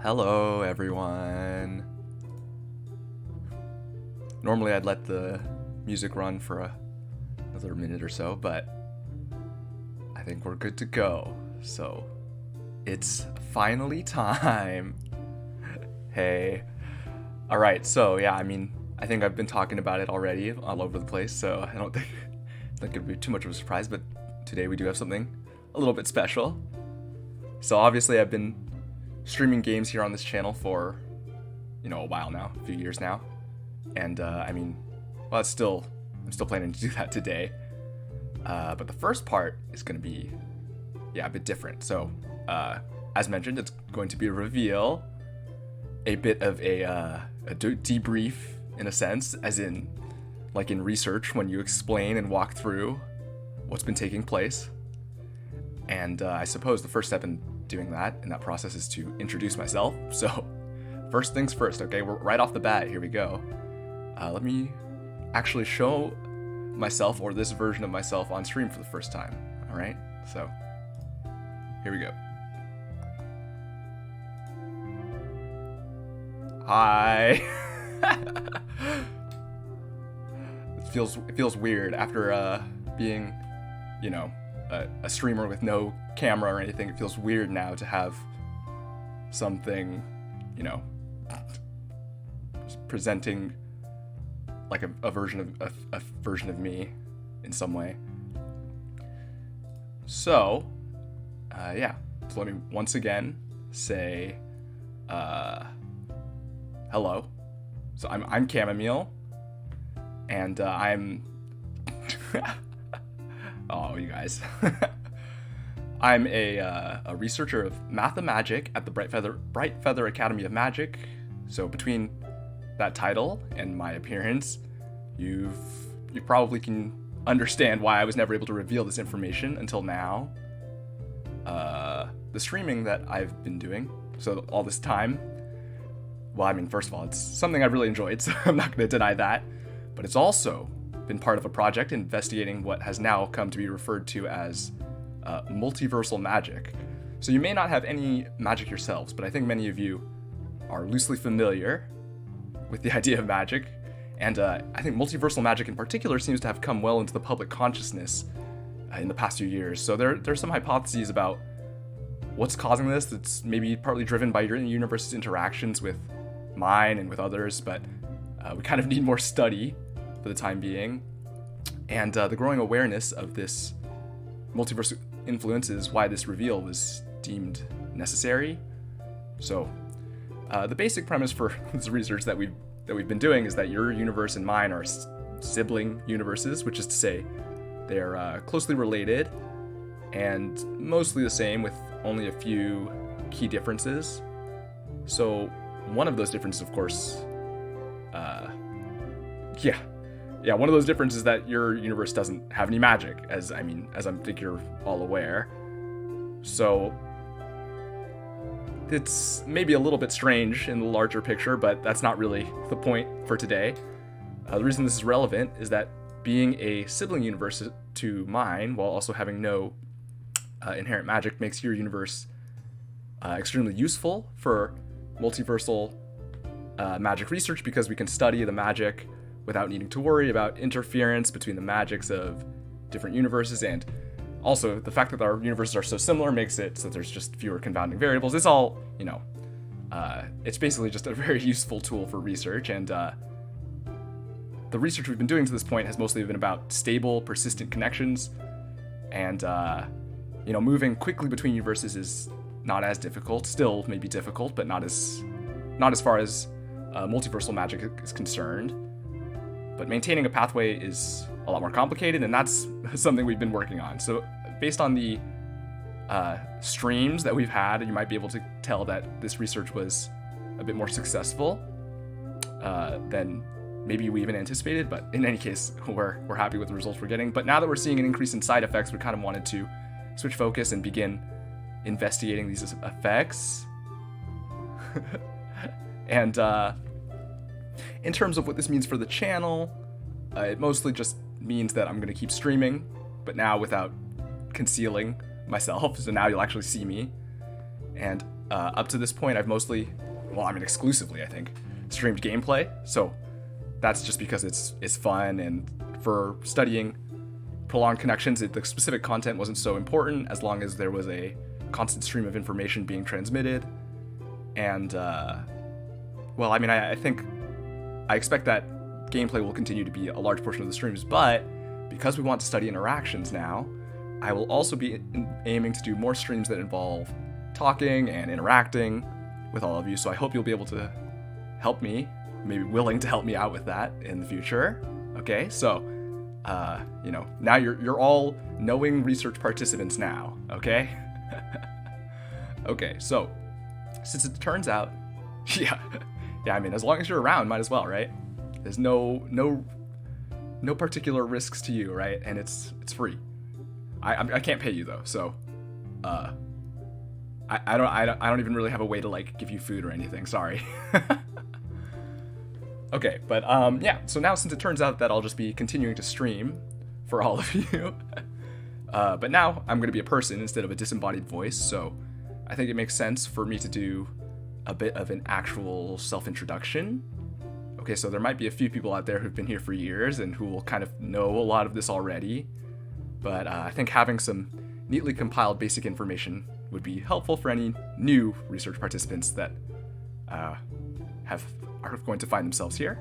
Hello, everyone. Normally I'd let the music run for another minute or so, but I think we're good to go. So, it's finally time. Hey. Alright, so yeah, I think I've been talking about it already all over the place, so I don't think it'd be too much of a surprise, but today we do have something a little bit special. So obviously I've been streaming games here on this channel for, a while now, a few years now. And I'm still planning to do that today. But the first part is going to be, a bit different. So, as mentioned, it's going to be a reveal, a bit of a debrief in a sense, as in, like in research when you explain and walk through what's been taking place. And I suppose the first step in doing that, in that process, is to introduce myself. So, first things first, okay? We're right off the bat, here we go. Let me actually show myself, or this version of myself, on stream for the first time, alright? So, here we go. Hi! It feels weird after being, a streamer with no camera or anything. It feels weird now to have something, presenting like a version of me in some way. So, so let me once again say hello. So I'm Chamomile, and I'm oh, you guys. I'm a researcher of Mathemagic at the Bright Feather Academy of Magic. So between that title and my appearance, you probably can understand why I was never able to reveal this information until now. The streaming that I've been doing, so all this time, first of all, it's something I've really enjoyed, so I'm not going to deny that. But it's also been part of a project investigating what has now come to be referred to as multiversal magic. So you may not have any magic yourselves, but I think many of you are loosely familiar with the idea of magic. And I think multiversal magic in particular seems to have come well into the public consciousness in the past few years. So there's some hypotheses about what's causing this. It's maybe partly driven by your universe's interactions with mine and with others, but we kind of need more study for the time being. And the growing awareness of this multiverse influence is why this reveal was deemed necessary. So the basic premise for this research that we've been doing is that your universe and mine are sibling universes, which is to say they're closely related and mostly the same, with only a few key differences. So one of those differences, of course, one of those differences is that your universe doesn't have any magic, as I think you're all aware. So it's maybe a little bit strange in the larger picture, but that's not really the point for today. The reason this is relevant is that being a sibling universe to mine, while also having no inherent magic, makes your universe extremely useful for multiversal magic research, because we can study the magic without needing to worry about interference between the magics of different universes. And also, the fact that our universes are so similar makes it so that there's just fewer confounding variables. It's all, it's basically just a very useful tool for research. And the research we've been doing to this point has mostly been about stable, persistent connections. And, moving quickly between universes is not as difficult. Still may be difficult, but not as far as multiversal magic is concerned. But maintaining a pathway is a lot more complicated, and that's something we've been working on. So based on the streams that we've had, you might be able to tell that this research was a bit more successful than maybe we even anticipated. But in any case, we're happy with the results we're getting. But now that we're seeing an increase in side effects, we kind of wanted to switch focus and begin investigating these effects. And in terms of what this means for the channel, it mostly just means that I'm going to keep streaming, but now without concealing myself, so now you'll actually see me. And Up to this point, I've mostly, well, I mean exclusively, I think, streamed gameplay. So that's just because it's fun, and for studying prolonged connections, the specific content wasn't so important as long as there was a constant stream of information being transmitted. And, well, I mean, I expect that gameplay will continue to be a large portion of the streams, but because we want to study interactions now, I will also be aiming to do more streams that involve talking and interacting with all of you, so I hope you'll be able to help me, maybe willing to help me out with that in the future. Okay, so, you know, now you're all knowing research participants now, okay? Okay, so, since it turns out, yeah, I mean, as long as you're around, might as well, right? There's no particular risks to you, right? And it's free. I can't pay you though, so I don't even really have a way to like give you food or anything. Sorry. Okay, but yeah. So now, since it turns out that I'll just be continuing to stream for all of you, but now I'm going to be a person instead of a disembodied voice. So I think it makes sense for me to do a bit of an actual self-introduction. Okay, so there might be a few people out there who've been here for years and who will kind of know a lot of this already, but I think having some neatly compiled basic information would be helpful for any new research participants that are going to find themselves here.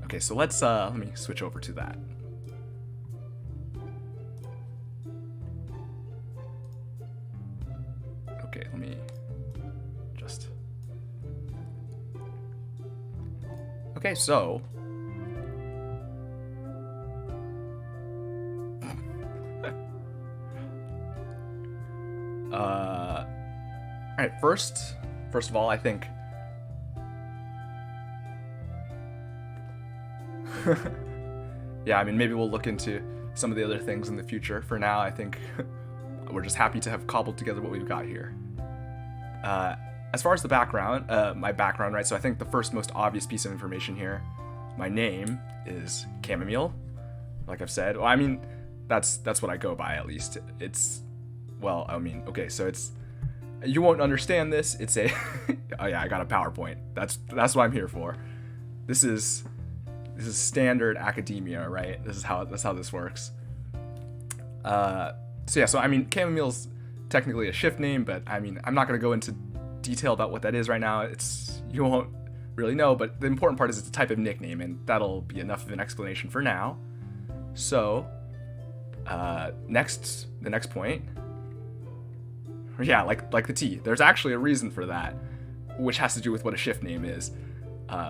Okay, so let me switch over to that. Okay, let me just... Okay, so... Alright, first of all, I think... yeah, I mean, maybe we'll look into some of the other things in the future. For now, I think we're just happy to have cobbled together what we've got here. As far as the background, my background, right, so I think the first most obvious piece of information here, my name is Chamomile, like I've said. Well, I mean, that's what I go by, at least. It's, well, I mean, okay, so it's, you won't understand this, it's a, oh yeah, I got a PowerPoint, that's what I'm here for. This is standard academia, right? That's how this works. So yeah, so I mean, Chamomile's technically a shift name, but I mean, I'm not going to go into detail about what that is right now. You won't really know, but the important part is it's a type of nickname, and that'll be enough of an explanation for now. So, the next point, yeah, like the T. There's actually a reason for that, which has to do with what a shift name is.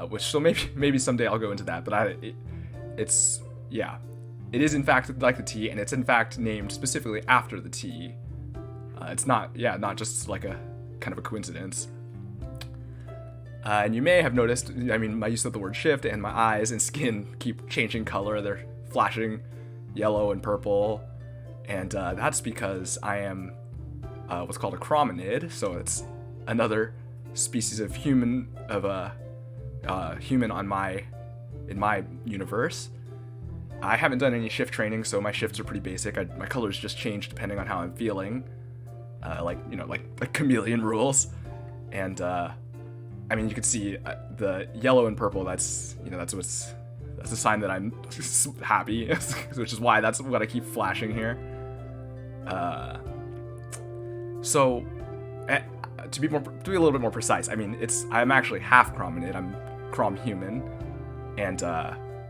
Which, so maybe someday I'll go into that, but it's yeah, it is in fact like the T, and it's in fact named specifically after the T. It's not just like a kind of a coincidence. And you may have noticed, I mean, my use of the word shift, and my eyes and skin keep changing color. They're flashing yellow and purple, and that's because I am what's called a chrominid. So it's another species of human human in my universe. I haven't done any shift training, so my shifts are pretty basic. My colors just change depending on how I'm feeling, like chameleon rules. And I mean, you can see the yellow and purple. That's a sign that I'm happy, which is why that's what I keep flashing here. So to be a little bit more precise, I mean, I'm actually half chrominid. I'm chrom human, and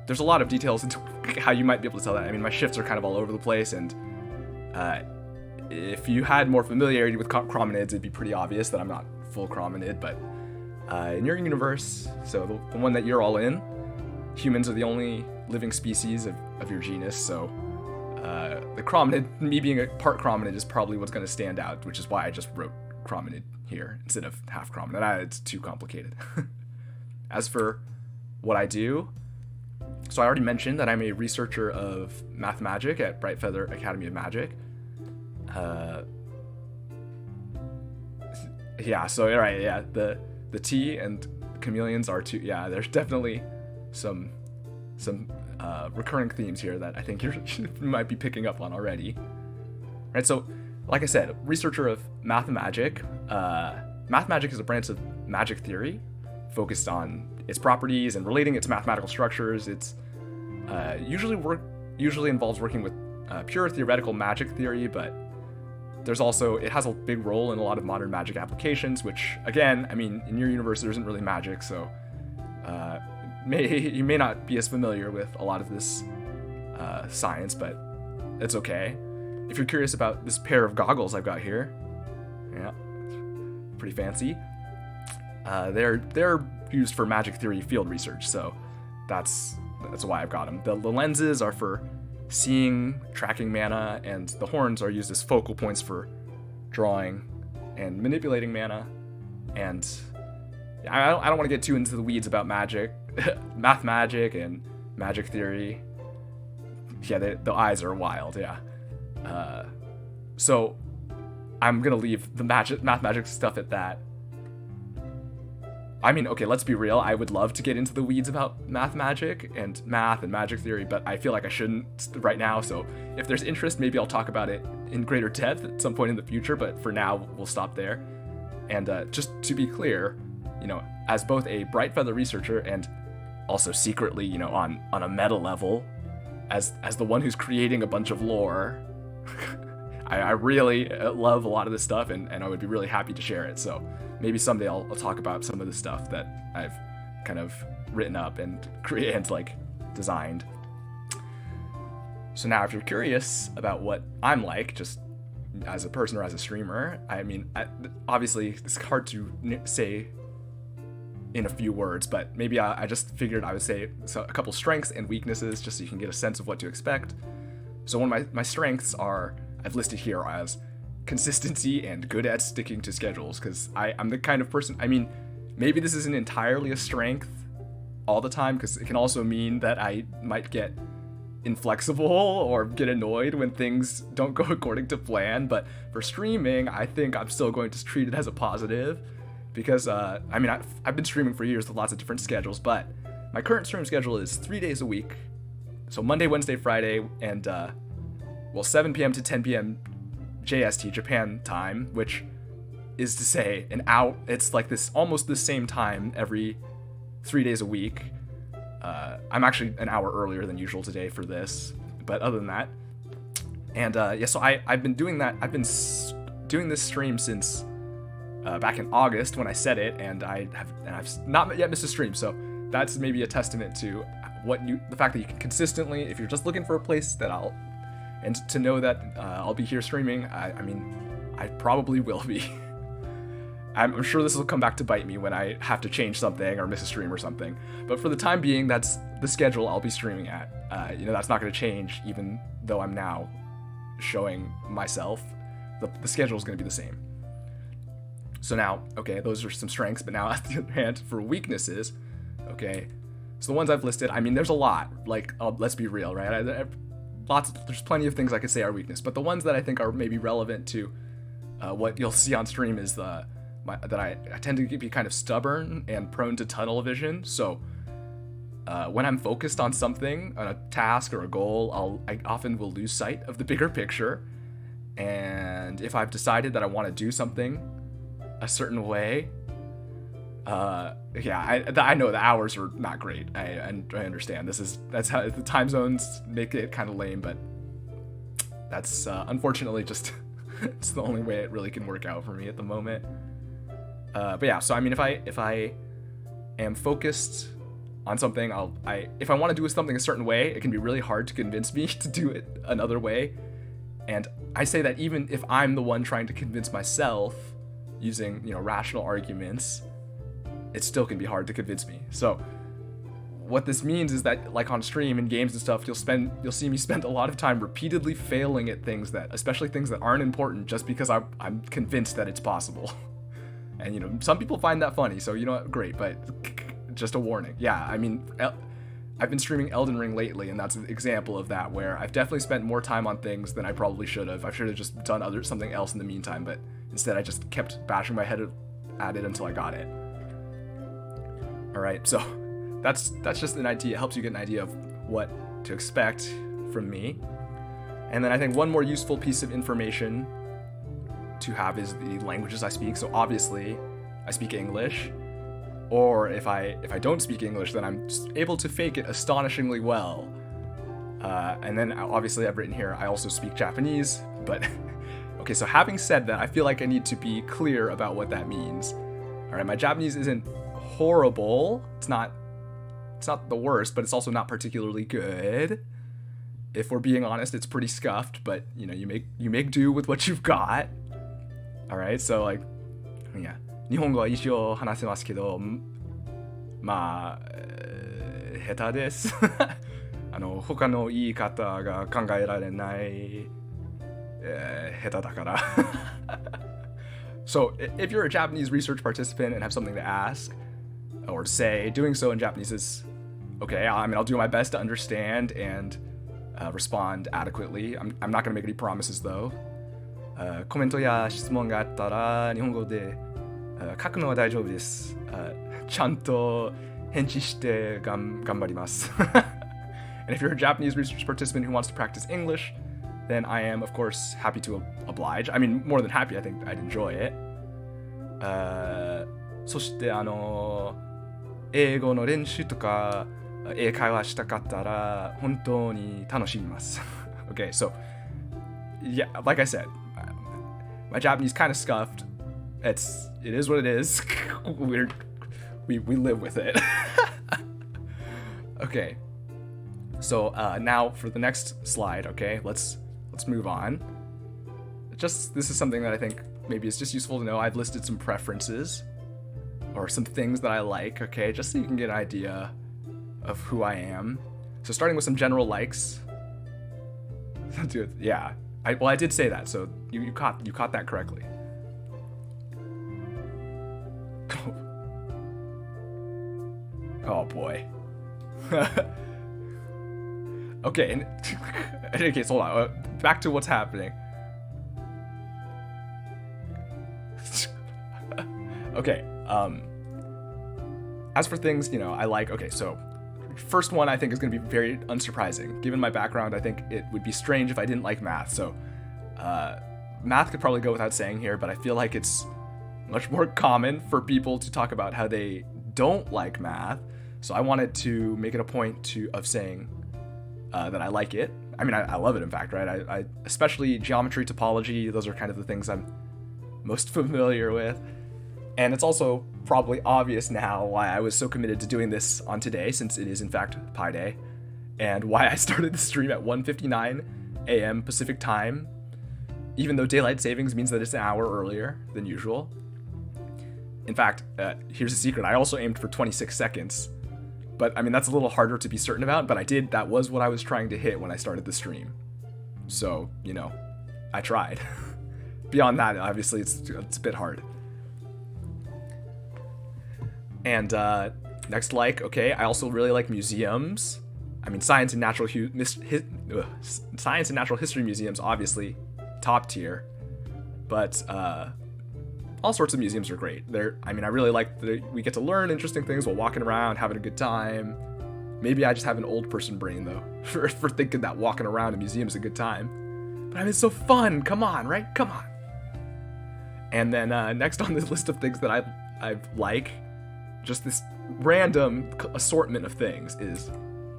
there's a lot of details into how you might be able to tell that. I mean, my shifts are kind of all over the place, and if you had more familiarity with chrominids, it'd be pretty obvious that I'm not full chrominid. But in your universe, so the one that you're all in, humans are the only living species of your genus. So the chrominid, me being a part chrominid, is probably what's going to stand out, which is why I just wrote chrominid here instead of half chrominid. It's too complicated. As for what I do, so I already mentioned that I'm a researcher of math magic at Bright Feather Academy of Magic. Yeah, so right, yeah, the T and chameleons are two. Yeah, there's definitely some recurring themes here that I think you might be picking up on already. Right, so like I said, researcher of math and magic. Math magic is a branch of magic theory focused on its properties and relating it to mathematical structures. It's usually involves working with pure theoretical magic theory, but it has a big role in a lot of modern magic applications, which, again, I mean, in your universe there isn't really magic, so you may not be as familiar with a lot of this science, but it's okay. If you're curious about this pair of goggles I've got here, yeah, pretty fancy. They're used for magic theory field research, so that's why I've got them. The lenses are for seeing, tracking mana, and the horns are used as focal points for drawing and manipulating mana. And I don't want to get too into the weeds about magic, math magic and magic theory. Yeah, the eyes are wild, yeah. So I'm gonna leave the math magic stuff at that. I mean, okay, let's be real. I would love to get into the weeds about math magic and math and magic theory, but I feel like I shouldn't right now. So if there's interest, maybe I'll talk about it in greater depth at some point in the future, but for now, we'll stop there. And just to be clear, as both a bright feather researcher and also secretly, on a meta level, as the one who's creating a bunch of lore, I really love a lot of this stuff, and I would be really happy to share it. So maybe someday I'll talk about some of the stuff that I've kind of written up and created and designed. So now, if you're curious about what I'm like, just as a person or as a streamer, I mean, obviously it's hard to say in a few words, but maybe I just figured I would say a couple strengths and weaknesses just so you can get a sense of what to expect. So one of my strengths I've listed here as consistency and good at sticking to schedules, because I'm the kind of person, I mean, maybe this isn't entirely a strength all the time, because it can also mean that I might get inflexible or get annoyed when things don't go according to plan, but for streaming, I think I'm still going to treat it as a positive, because, I mean, I've been streaming for years with lots of different schedules, but my current stream schedule is 3 days a week, so Monday, Wednesday, Friday, and, 7 p.m. to 10 p.m. JST, Japan time, which is to say an hour. It's like this, almost the same time every 3 days a week. I'm actually an hour earlier than usual today for this, but other than that, and so I've been doing that. I've been doing this stream since back in August when I said it, and I've not yet missed a stream. So that's maybe a testament to the fact that you can consistently, if you're just looking for a place that and to know that I'll be here streaming, I mean, I probably will be. I'm sure this will come back to bite me when I have to change something or miss a stream or something. But for the time being, that's the schedule I'll be streaming at. That's not going to change, even though I'm now showing myself. The schedule is going to be the same. So now, okay, those are some strengths, but now on the other hand, for weaknesses, okay, so the ones I've listed, I mean, there's a lot. Let's be real, right? There's plenty of things I could say are weakness, but the ones that I think are maybe relevant to what you'll see on stream is that I tend to be kind of stubborn and prone to tunnel vision. So when I'm focused on something, on a task or a goal, I often will lose sight of the bigger picture. And if I've decided that I want to do something a certain way, I know the hours are not great. I understand. That's how the time zones make it kind of lame, but that's unfortunately just it's the only way it really can work out for me at the moment. But yeah, so I mean, if I am focused on something, if I want to do something a certain way, it can be really hard to convince me to do it another way. And I say that even if I'm the one trying to convince myself using rational arguments, it still can be hard to convince me. So what this means is that, like on stream and games and stuff, you'll see me spend a lot of time repeatedly failing at things especially things that aren't important, just because I'm convinced that it's possible. And some people find that funny, so great, but just a warning. Yeah, I mean, I've been streaming Elden Ring lately, and that's an example of that, where I've definitely spent more time on things than I probably should have. I should have just done something else in the meantime, but instead I just kept bashing my head at it until I got it. Alright, so that's just an idea. It helps you get an idea of what to expect from me. And then I think one more useful piece of information to have is the languages I speak. So obviously, I speak English. Or if I don't speak English, then I'm just able to fake it astonishingly well. And then obviously I've written here, I also speak Japanese. But okay, so having said that, I feel like I need to be clear about what that means. All right, my Japanese isn't horrible. It's not the worst, but it's also not particularly good. If we're being honest, it's pretty scuffed, but you know, you make do with what you've got. All right, so like, yeah. 日本語は一応話せますけど、まあ、下手です。他の言い方が考えられない、下手だから。So, if you're a Japanese research participant and have something to ask or say, doing so in Japanese is okay. I mean, I'll do my best to understand and respond adequately. I'm not going to make any promises though. コメントや質問があったら日本語で書くのは大丈夫です。ちゃんと返事して頑張ります。And if you're a Japanese research participant who wants to practice English, then I am, of course, happy to oblige. I mean, more than happy, I think I'd enjoy it. そして英語の練習とか英会話したかったら本当に楽しみます。Okay, so, yeah, like I said, my Japanese kind of scuffed. It is what it is. We live with it. Okay. So now for the next slide, okay, let's move on. This is something that I think maybe is just useful to know. I've listed some preferences or some things that I like, okay, just so you can get an idea of who I am. So starting with some general likes. Dude, yeah. I did say that, so you caught that correctly. Oh boy. Okay, in any case, hold on. Back to what's happening. Okay, as for things, you know, I like, okay, so first one I think is going to be very unsurprising. Given my background, I think it would be strange if I didn't like math. So math could probably go without saying here, but I feel like it's much more common for people to talk about how they don't like math. So I wanted to make it a point of saying that I like it. I mean, I love it, in fact, right? I especially geometry, topology, those are kind of the things I'm most familiar with. And it's also probably obvious now why I was so committed to doing this on today, since it is in fact Pi Day, and why I started the stream at 1:59 a.m. Pacific time, even though daylight savings means that it's an hour earlier than usual. In fact, here's a secret, I also aimed for 26 seconds. But, I mean, that's a little harder to be certain about, but that was what I was trying to hit when I started the stream. So, you know, I tried. Beyond that, obviously, it's a bit hard. And next, okay, I also really like museums. I mean, science and natural history museums, obviously, top tier. But all sorts of museums are great. I really like that we get to learn interesting things while walking around, having a good time. Maybe I just have an old person brain, though, for thinking that walking around a museum is a good time. But I mean, it's so fun. Come on, right? Come on. And then next on this list of things that I like, just this random assortment of things, is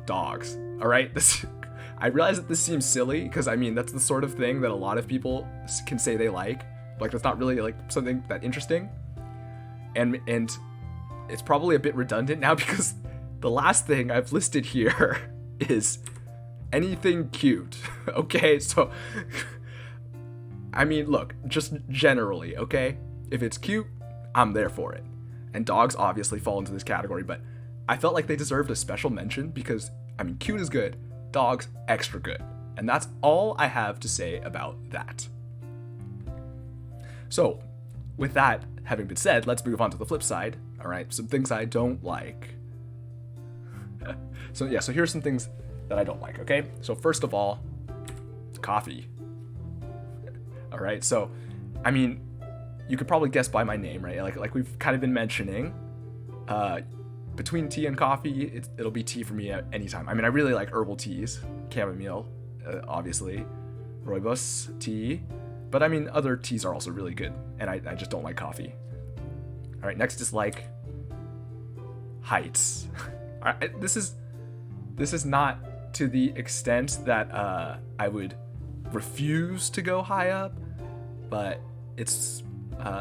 dogs. All right? I realize that this seems silly, because, I mean, that's the sort of thing that a lot of people can say they like. Like, that's not really, like, something that interesting. And it's probably a bit redundant now, because the last thing I've listed here is anything cute. Okay, so, I mean, look, just generally, okay? If it's cute, I'm there for it. And dogs obviously fall into this category, but I felt like they deserved a special mention because, I mean, cute is good, dogs extra good. And that's all I have to say about that. So, with that having been said, let's move on to the flip side. All right, some things I don't like. So here's some things that I don't like, okay? So first of all, coffee. All right, so, I mean, you could probably guess by my name, right? Like we've kind of been mentioning, between tea and coffee, it'll be tea for me at any time. I mean, I really like herbal teas, chamomile, obviously, rooibos tea, But I mean, other teas are also really good, and I just don't like coffee. All right, next is like heights. All right, this is not to the extent that I would refuse to go high up, but it's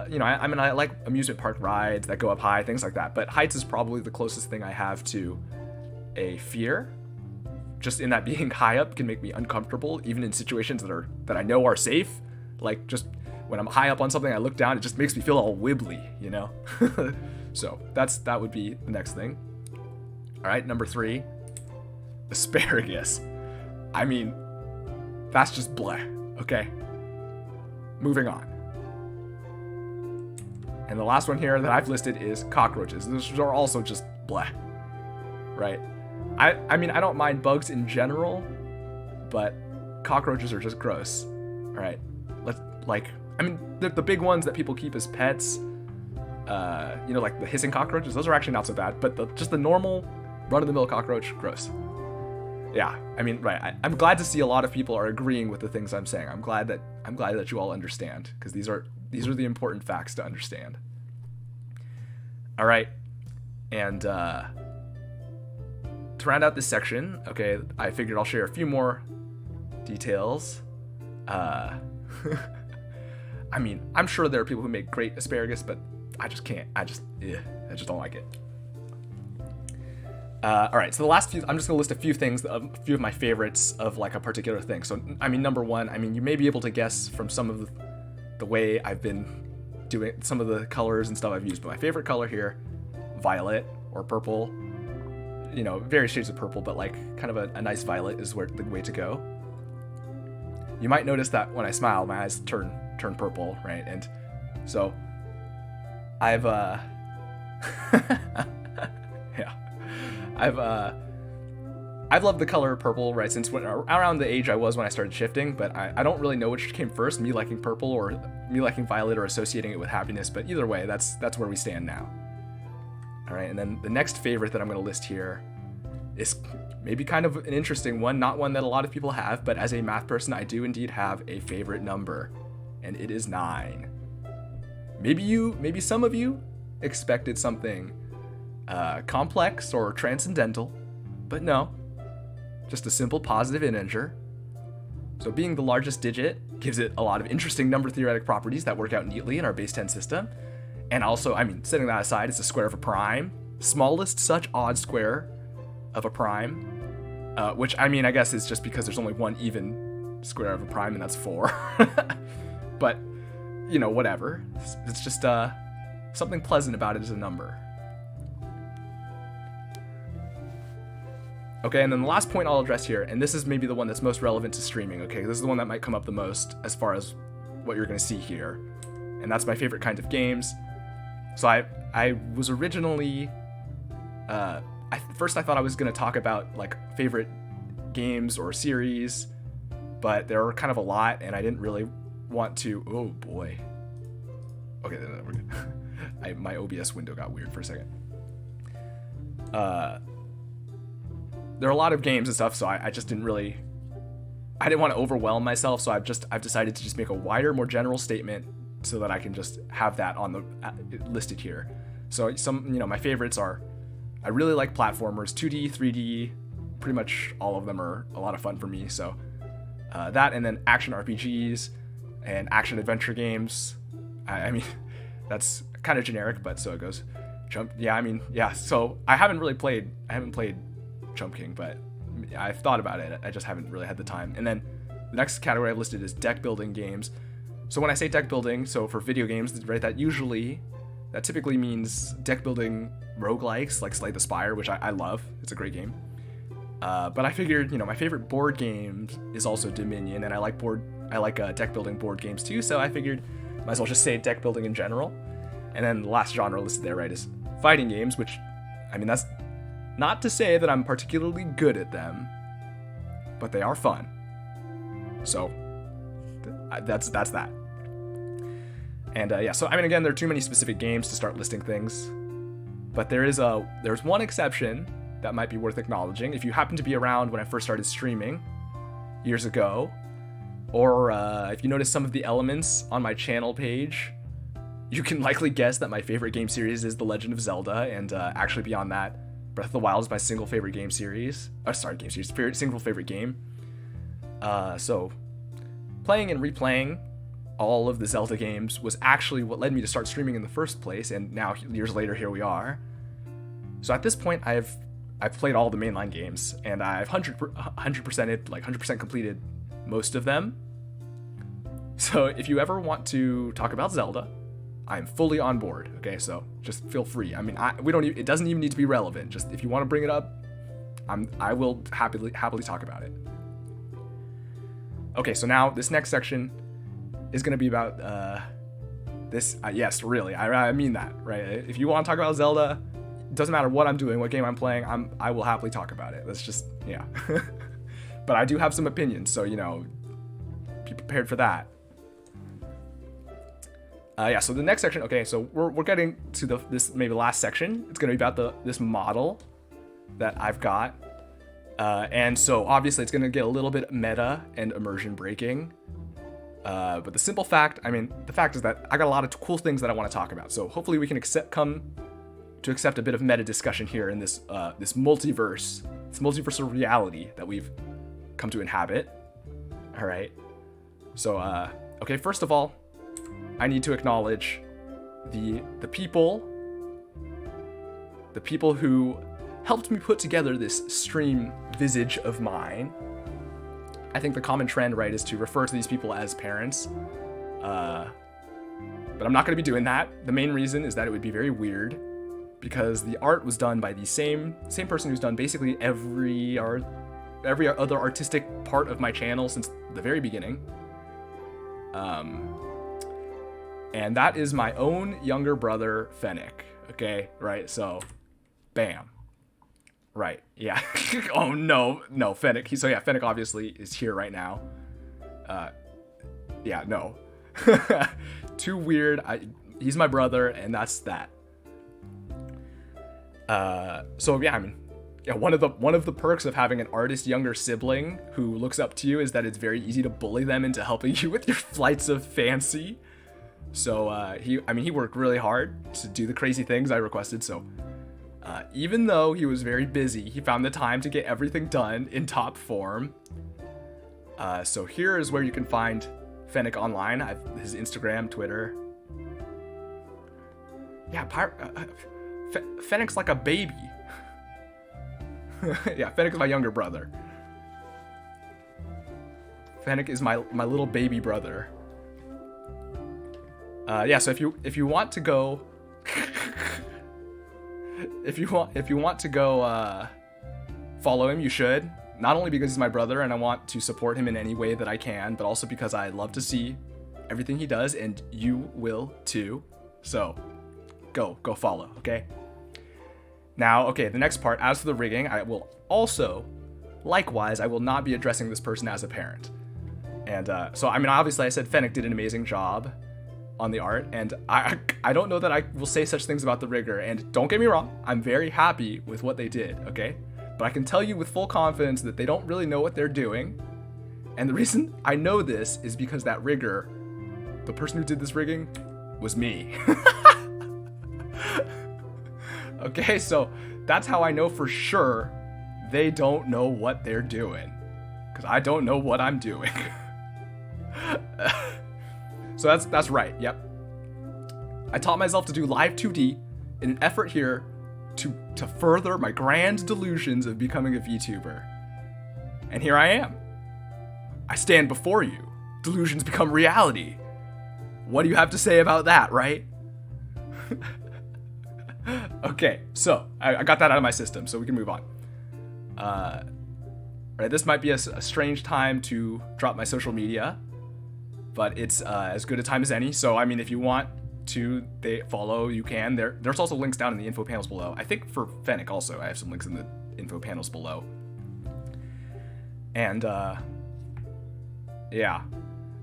you know, I mean, I like amusement park rides that go up high, things like that. But heights is probably the closest thing I have to a fear. Just in that being high up can make me uncomfortable, even in situations that I know are safe. Like just when I'm high up on something, I look down, it just makes me feel all wibbly, you know? So that would be the next thing. All right, number 3, asparagus. I mean, that's just bleh, okay? Moving on. And the last one here that I've listed is cockroaches. Those are also just bleh, right? I mean, I don't mind bugs in general, but cockroaches are just gross, all right? I mean, the big ones that people keep as pets, you know, like the hissing cockroaches, those are actually not so bad, but just the normal run-of-the-mill cockroach, gross. Yeah, I mean, right. I'm glad to see a lot of people are agreeing with the things I'm saying. I'm glad that you all understand, because these are the important facts to understand. All right, and to round out this section, okay, I figured I'll share a few more details. I mean, I'm sure there are people who make great asparagus, but I just can't. I just don't like it. All right, so the last few, I'm just gonna list a few things, a few of my favorites of like a particular thing. So, I mean, number 1, I mean, you may be able to guess from some of the way I've been doing some of the colors and stuff I've used, but my favorite color here, violet or purple, you know, various shades of purple, but like kind of a nice violet is the way to go. You might notice that when I smile, my eyes turn purple, right? And so I've yeah, I've loved the color purple, right, since around the age I was when I started shifting, but I don't really know which came first, me liking purple or me liking violet or associating it with happiness, but either way, that's where we stand now. All right, and then the next favorite that I'm going to list here is maybe kind of an interesting one, not one that a lot of people have, but as a math person, I do indeed have a favorite number, and it is 9. Maybe some of you expected something complex or transcendental, but no, just a simple positive integer. So being the largest digit gives it a lot of interesting number theoretic properties that work out neatly in our base 10 system. And also, I mean, setting that aside, it's a square of a prime, smallest such odd square of a prime, which I mean, I guess is just because there's only one even square of a prime, and that's 4. But, you know, whatever. It's just something pleasant about it as a number. Okay, and then the last point I'll address here, and this is maybe the one that's most relevant to streaming, okay? This is the one that might come up the most as far as what you're going to see here. And that's my favorite kind of games. So I was originally, first I thought I was going to talk about like favorite games or series, but there were kind of a lot, and I didn't really want to, oh boy. Okay, then we're good. My OBS window got weird for a second. There are a lot of games and stuff, so I just didn't want to overwhelm myself, so I've decided to just make a wider, more general statement so that I can just have that on the listed here. So my favorites are, I really like platformers, 2D, 3D, pretty much all of them are a lot of fun for me. So that, and then action RPGs and action adventure games. I mean, that's kind of generic, but so it goes. So I haven't played Chump King, but I've thought about it. I just haven't really had the time. And then the next category I've listed is deck building games. So when I say deck building, so for video games, right, that typically means deck building roguelikes like Slay the Spire, which I love. It's a great game. But I figured, my favorite board game is also Dominion, and I like deck building board games too. So I figured might as well just say deck building in general. And then the last genre listed there, right, is fighting games, which, I mean, that's not to say that I'm particularly good at them, but they are fun. So that's that. And so I mean, again, there are too many specific games to start listing things, but there's one exception that might be worth acknowledging. If you happen to be around when I first started streaming years ago, Or if you notice some of the elements on my channel page, you can likely guess that my favorite game series is The Legend of Zelda, and actually beyond that, Breath of the Wild is my single favorite game series. Single favorite game. So playing and replaying all of the Zelda games was actually what led me to start streaming in the first place, and now years later, here we are. So at this point, I've played all the mainline games, and I've 100%ed, like 100% completed most of them. So if you ever want to talk about Zelda, I'm fully on board. Okay, so just feel free. I mean, it doesn't even need to be relevant. Just if you want to bring it up, I will happily talk about it. Okay, so now this next section is going to be about this. Yes, really, I mean that, right? If you want to talk about Zelda, it doesn't matter what I'm doing, what game I'm playing, I will happily talk about it. That's just, yeah. But I do have some opinions, so, you know, be prepared for that. Yeah, so the next section, okay, so we're getting to this maybe last section. It's going to be about this model that I've got. And so obviously it's going to get a little bit meta and immersion breaking. But the simple fact, the fact is that I got a lot of cool things that I want to talk about. So hopefully we can come to accept a bit of meta discussion here in this multiverse of reality that we've come to inhabit. All right. So, okay, first of all, I need to acknowledge the people who helped me put together this stream visage of mine. I think the common trend, right, is to refer to these people as parents. But I'm not going to be doing that. The main reason is that it would be very weird, because the art was done by the same person who's done basically every other artistic part of my channel since the very beginning. And that is my own younger brother, Fennec. Okay, right? So, bam. Right, yeah. Oh, no, Fennec. Fennec obviously is here right now. Yeah, no. Too weird. He's my brother, and that's that. So, yeah, one of the perks of having an artist younger sibling who looks up to you is that it's very easy to bully them into helping you with your flights of fancy. So he worked really hard to do the crazy things I requested. So even though he was very busy, he found the time to get everything done in top form. So here is where you can find Fennec online. His Instagram, Twitter. Yeah, Fennec's like a baby. Yeah, Fennec is my younger brother. Fennec is my little baby brother. Yeah, so if you want to go if you want to go follow him, you should. Not only because he's my brother and I want to support him in any way that I can, but also because I love to see everything he does, and you will too. So go follow, okay? Now, okay, the next part, as for the rigging, I will also, likewise, I will not be addressing this person as a parent. And so, obviously I said Fennec did an amazing job on the art, and I don't know that I will say such things about the rigger, and don't get me wrong, I'm very happy with what they did, okay? But I can tell you with full confidence that they don't really know what they're doing, and the reason I know this is because that rigger, the person who did this rigging, was me. Okay, so that's how I know for sure they don't know what they're doing, because I don't know what I'm doing. So that's right, yep. I taught myself to do live 2D in an effort here to further my grand delusions of becoming a VTuber. And here I am. I stand before you. Delusions become reality. What do you have to say about that, right? Okay, so I got that out of my system, so we can move on. Right, this might be a strange time to drop my social media, but it's as good a time as any. So, if you want to follow, you can. There's also links down in the info panels below. I think for Fennec also, I have some links in the info panels below. And, yeah.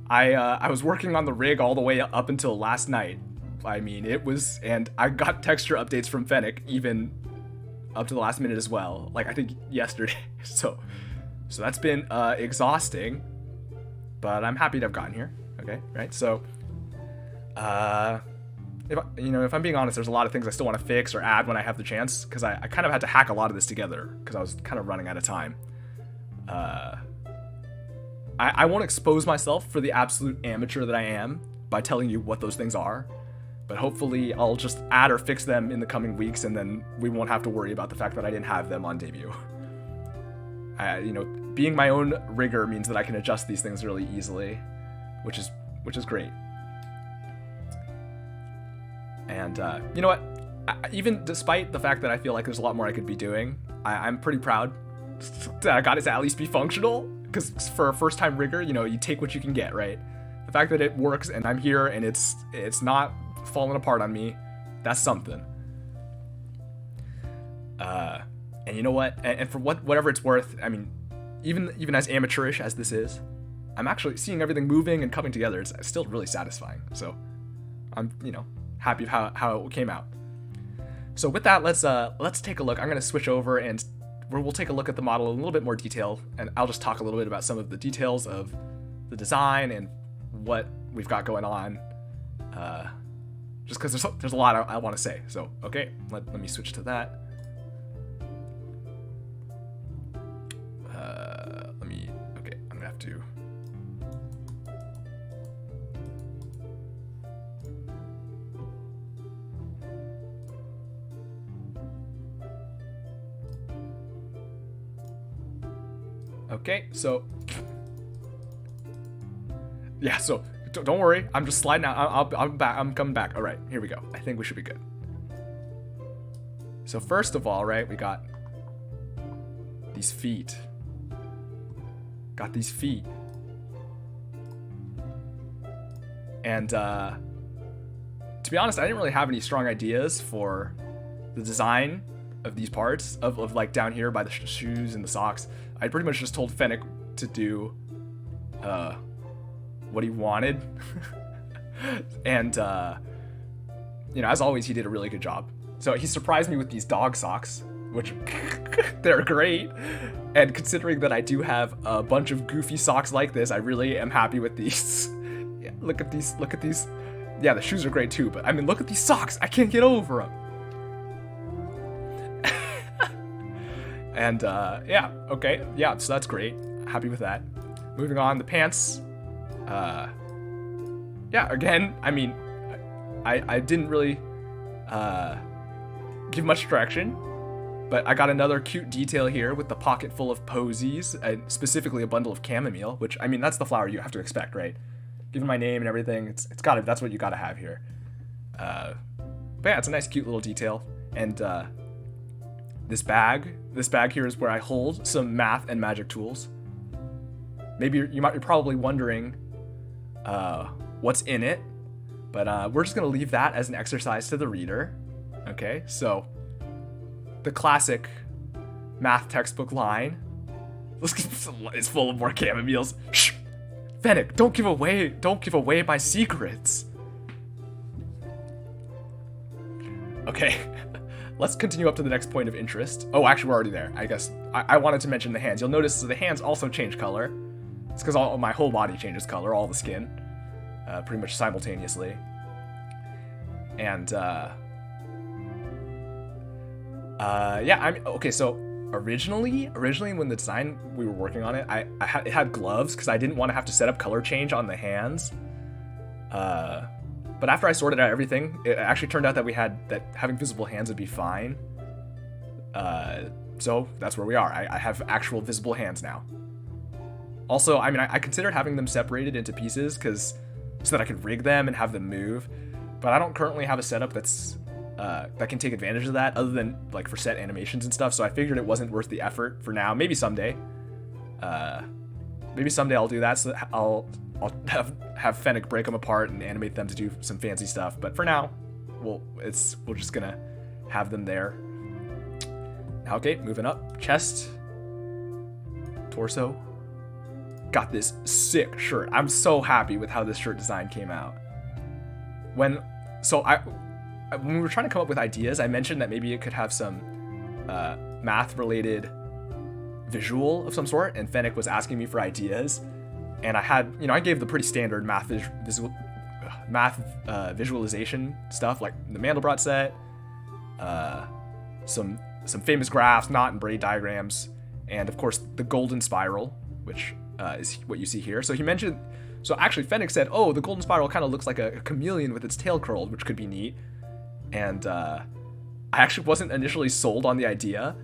I was working on the rig all the way up until last night. And I got texture updates from Fennec even up to the last minute as well. Like, I think yesterday. So that's been exhausting. but I'm happy to have gotten here. Okay, right? So, if I'm being honest, there's a lot of things I still want to fix or add when I have the chance, because I kind of had to hack a lot of this together because I was kind of running out of time. I won't expose myself for the absolute amateur that I am by telling you what those things are, but hopefully I'll just add or fix them in the coming weeks, and then we won't have to worry about the fact that I didn't have them on debut. Being my own rigger means that I can adjust these things really easily, which is great. And you know what? Even despite the fact that I feel like there's a lot more I could be doing, I'm pretty proud that I got it to at least be functional. Because for a first-time rigger, you take what you can get, right? The fact that it works and I'm here and it's not falling apart on me, that's something. And you know what? And for whatever it's worth, I mean, even as amateurish as this is, I'm actually seeing everything moving and coming together. It's still really satisfying. So I'm, happy with how it came out. So with that, let's take a look. I'm gonna switch over and we'll take a look at the model in a little bit more detail, and I'll just talk a little bit about some of the details of the design and what we've got going on, just because there's a lot I want to say. So, okay, let me switch to that. Okay, I'm gonna have to. Okay, so yeah, so don't worry, I'm just sliding out. I'm back. I'm coming back. All right, here we go. I think we should be good. So first of all, right, we got these feet. Got these feet, and to be honest, I didn't really have any strong ideas for the design of these parts of like down here by the shoes and the socks. I pretty much just told Fennec to do what he wanted. And as always, he did a really good job. So he surprised me with these dog socks, which they're great. And considering that I do have a bunch of goofy socks like this, I really am happy with these. Yeah, look at these. Yeah, the shoes are great too, but I mean, look at these socks. I can't get over them. And yeah, okay, yeah, so that's great. Happy with that. Moving on, the pants. Yeah, again, I mean, I didn't really give much direction, but I got another cute detail here with the pocket full of posies, and specifically a bundle of chamomile, which, I mean, that's the flower you have to expect, right? Given my name and everything, that's what you gotta have here. But yeah, it's a nice, cute little detail. And this bag here is where I hold some math and magic tools. Maybe you're probably wondering what's in it, but we're just gonna leave that as an exercise to the reader. Okay, so the classic math textbook line is full of more chamomiles. Shh, Fennec, don't give away my secrets. Okay. Let's continue up to the next point of interest. Oh, actually, we're already there. I guess I wanted to mention the hands. You'll notice the hands also change color. It's because my whole body changes color, all the skin, pretty much simultaneously. And yeah, I mean, okay. So originally when the design we were working on it, it had gloves because I didn't want to have to set up color change on the hands. But after I sorted out everything, it actually turned out that having visible hands would be fine. So that's where we are. I have actual visible hands now. Also, I mean, I considered having them separated into pieces so that I could rig them and have them move. But I don't currently have a setup that can take advantage of that, other than like for set animations and stuff. So I figured it wasn't worth the effort for now. Maybe someday. Maybe someday I'll do that. So that I'll have Fennec break them apart and animate them to do some fancy stuff. But for now, we're just gonna have them there. Okay, moving up. Chest, torso. Got this sick shirt. I'm so happy with how this shirt design came out. When we were trying to come up with ideas, I mentioned that maybe it could have some math-related visual of some sort, and Fennec was asking me for ideas. And I had, I gave the pretty standard math visualization stuff, like the Mandelbrot set, some famous graphs, knot and braid diagrams, and of course the golden spiral, which is what you see here. So he mentioned, so actually Fennec said, oh, the golden spiral kind of looks like a chameleon with its tail curled, which could be neat. And I actually wasn't initially sold on the idea,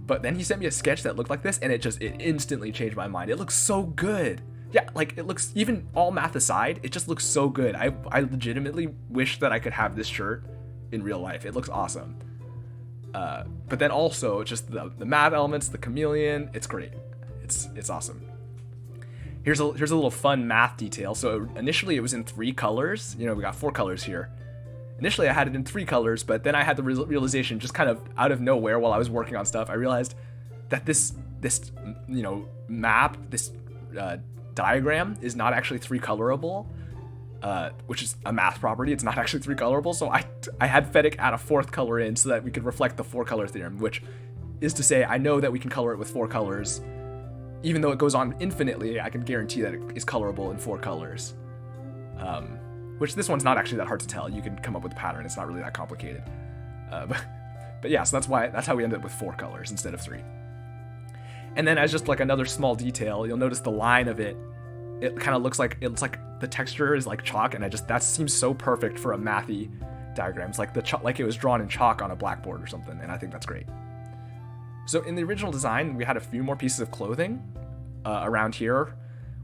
but then he sent me a sketch that looked like this, and it instantly changed my mind. It looks so good. Yeah, like it looks, even all math aside, it just looks so good. I legitimately wish that I could have this shirt in real life. It looks awesome. But then also just the math elements, the chameleon, it's great. It's awesome. Here's a little fun math detail. So initially it was in 3 colors. We got 4 colors here. Initially I had it in 3 colors, but then I had the realization, just kind of out of nowhere while I was working on stuff, I realized that this map, this diagram is not actually 3 colorable, which is a math property. It's not actually 3 colorable. So I had Fennec add a 4th color in so that we could reflect the 4 color theorem, which is to say I know that we can color it with 4 colors. Even though it goes on infinitely, I can guarantee that it is colorable in 4 colors. Which this one's not actually that hard to tell. You can come up with a pattern. It's not really that complicated. But yeah, so that's how we ended up with 4 colors instead of 3. And then as just like another small detail, you'll notice the line of it kind of looks like, it's like the texture is like chalk, and that seems so perfect for a mathy diagram. It's like like it was drawn in chalk on a blackboard or something, and I think that's great. So in the original design, we had a few more pieces of clothing around here,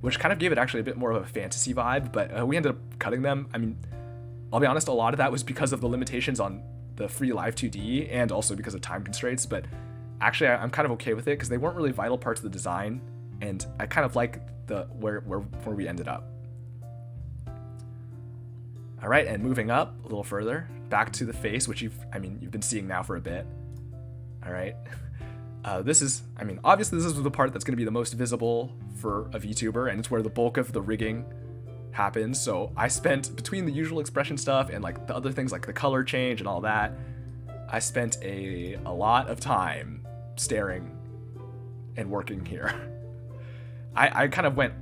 which kind of gave it actually a bit more of a fantasy vibe, but we ended up cutting them. I mean, I'll be honest, a lot of that was because of the limitations on the free live 2D and also because of time constraints, but actually I'm kind of okay with it because they weren't really vital parts of the design, and I kind of like where we ended up. All right, and moving up a little further, back to the face, which you've been seeing now for a bit. All right. Obviously this is the part that's going to be the most visible for a VTuber, and it's where the bulk of the rigging happens. So I spent, between the usual expression stuff and like the other things like the color change and all that, I spent a lot of time staring and working here. I kind of went,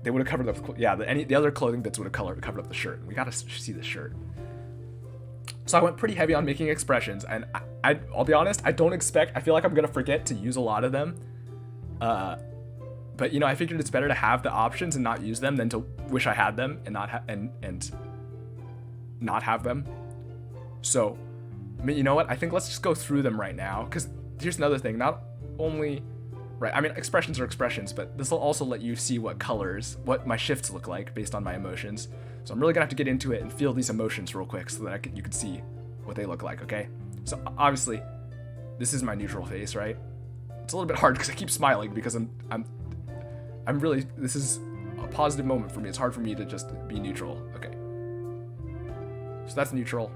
they would have covered up, yeah, the other clothing bits would have covered up the shirt. We got to see the shirt. So I went pretty heavy on making expressions, and I'll be honest, I feel like I'm going to forget to use a lot of them. But I figured it's better to have the options and not use them than to wish I had them and not have them. So, you know what? I think let's just go through them right now, because here's another thing. Not only, right, expressions are expressions, but this will also let you see what my shifts look like based on my emotions. So I'm really gonna have to get into it and feel these emotions real quick so that you can see what they look like, okay? So obviously, this is my neutral face, right? It's a little bit hard because I keep smiling because I'm really, this is a positive moment for me. It's hard for me to just be neutral, okay? So that's neutral.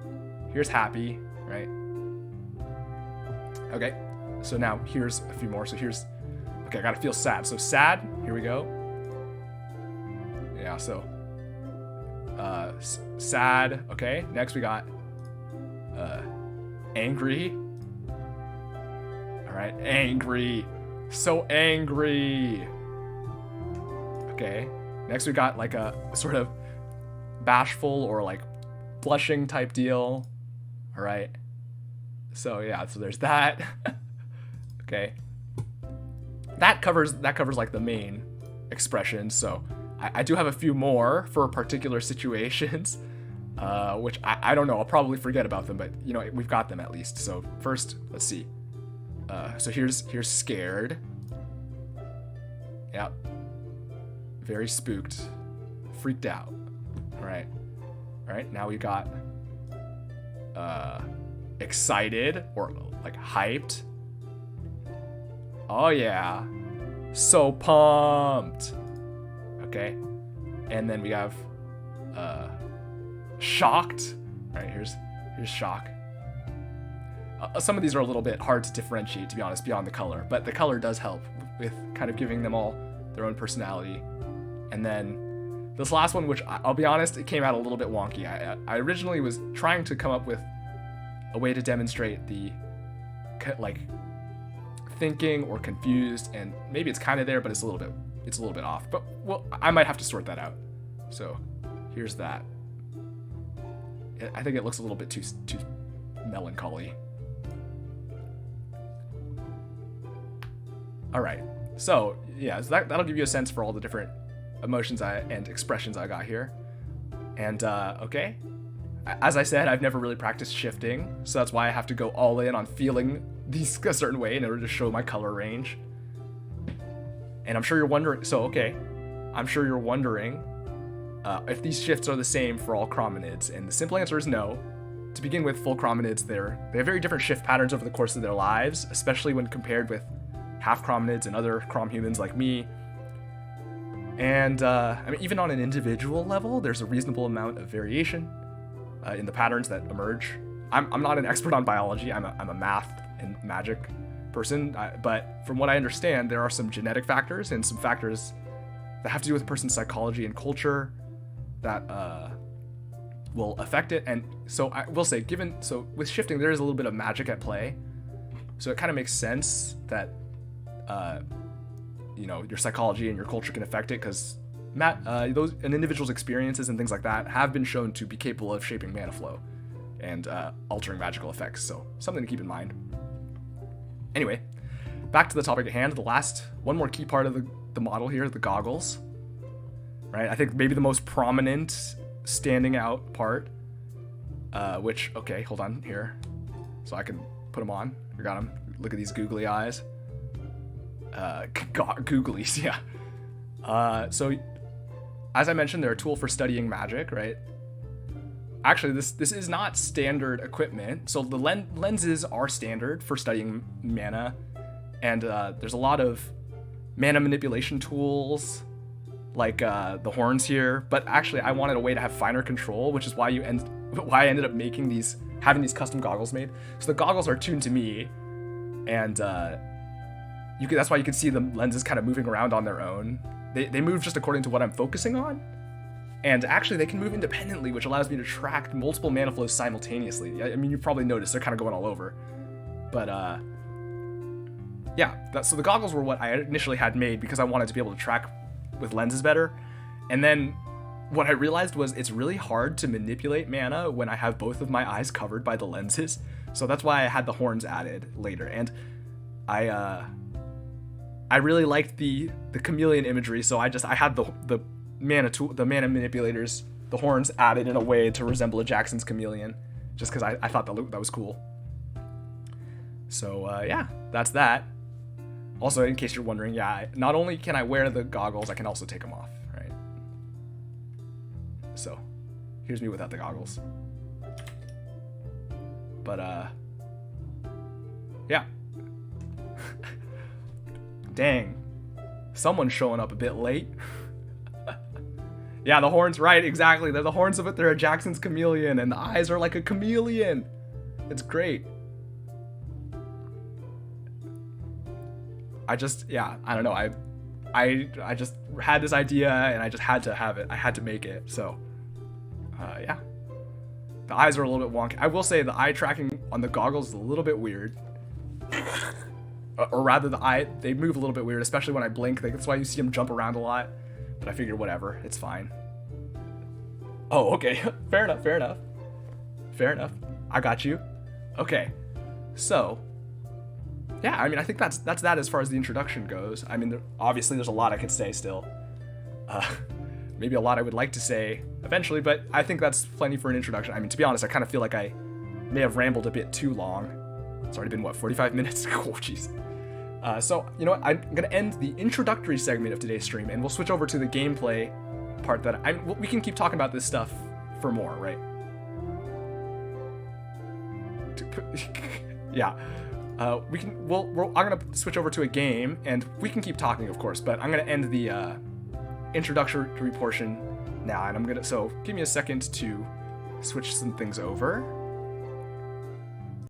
Here's happy, right? Okay, so now here's a few more. So okay, I gotta feel sad. So sad, here we go. Yeah, so sad. Okay, next we got angry. All right, angry, so angry. Okay, next we got like a sort of bashful or like blushing type deal. All right, so yeah, so there's that. Okay, that covers like the main expressions. So I do have a few more for particular situations, which I don't know. I'll probably forget about them, but we've got them at least. So first, let's see. So here's scared. Yep. Very spooked, freaked out. All right. Now we got excited or like hyped. Oh yeah, so pumped. Okay, and then we have shocked. All right, here's shock. Some of these are a little bit hard to differentiate, to be honest, beyond the color, but the color does help with kind of giving them all their own personality. And then this last one, which I'll be honest, it came out a little bit wonky. I originally was trying to come up with a way to demonstrate the like thinking or confused, and maybe it's kind of there, but it's a little bit, it's a little bit off, but well, I might have to sort that out. So here's that. I think it looks a little bit too melancholy. All right, so yeah, so that'll give you a sense for all the different emotions and expressions I got here. And okay, as I said, I've never really practiced shifting, so that's why I have to go all in on feeling these a certain way in order to show my color range. And I'm sure you're wondering, so okay, I'm sure you're wondering if these shifts are the same for all chrominids, and the simple answer is no. To begin with, full chrominids, they have very different shift patterns over the course of their lives, especially when compared with half chrominids and other chrom humans like me. And I mean, even on an individual level, there's a reasonable amount of variation in the patterns that emerge. I'm not an expert on biology. I'm a math and magic person, but from what I understand, there are some genetic factors and some factors that have to do with a person's psychology and culture that will affect it. And so I will say, so with shifting, there is a little bit of magic at play. So it kind of makes sense that your psychology and your culture can affect it, because an individual's experiences and things like that have been shown to be capable of shaping mana flow and altering magical effects. So something to keep in mind. Anyway, back to the topic at hand. One more key part of the model here, the goggles. Right, I think maybe the most prominent, standing out part, which, okay, hold on here, so I can put them on. We got them. Look at these googly eyes. Googlies, yeah. So, as I mentioned, they're a tool for studying magic, right? Actually, this is not standard equipment. So the lenses are standard for studying mana, and there's a lot of mana manipulation tools, like the horns here. But actually, I wanted a way to have finer control, which is why I ended up having these custom goggles made. So the goggles are tuned to me, and that's why you can see the lenses kind of moving around on their own. They move just according to what I'm focusing on. And actually, they can move independently, which allows me to track multiple mana flows simultaneously. I mean, you've probably noticed they're kind of going all over. But, yeah. So the goggles were what I initially had made because I wanted to be able to track with lenses better. And then what I realized was it's really hard to manipulate mana when I have both of my eyes covered by the lenses. So that's why I had the horns added later. And I really liked the chameleon imagery, so I had the mana tool, the mana manipulators, the horns added in a way to resemble a Jackson's chameleon, just because I thought that was cool. So yeah, that's that. Also, in case you're wondering, yeah, not only can I wear the goggles, I can also take them off, right? So here's me without the goggles. But yeah. Dang, someone's showing up a bit late. Yeah, the horns, right, exactly. They're the horns of it. They're a Jackson's chameleon, and the eyes are like a chameleon. It's great. I don't know. I just had this idea, and I just had to have it. I had to make it. So, yeah. The eyes are a little bit wonky. I will say the eye tracking on the goggles is a little bit weird. Or rather, they move a little bit weird, especially when I blink. That's why you see them jump around a lot. But I figured, whatever, it's fine. Oh, okay. Fair enough. I got you. Okay. So, yeah, I mean, I think that's that as far as the introduction goes. I mean, obviously, there's a lot I could say still. Maybe a lot I would like to say eventually, but I think that's plenty for an introduction. I mean, to be honest, I kind of feel like I may have rambled a bit too long. It's already been, 45 minutes? Oh, jeez. So, you know what? I'm going to end the introductory segment of today's stream, and we'll switch over to the gameplay part we can keep talking about this stuff for more, right? Yeah. I'm going to switch over to a game, and we can keep talking, of course, but I'm going to end the introductory portion now, and so give me a second to switch some things over.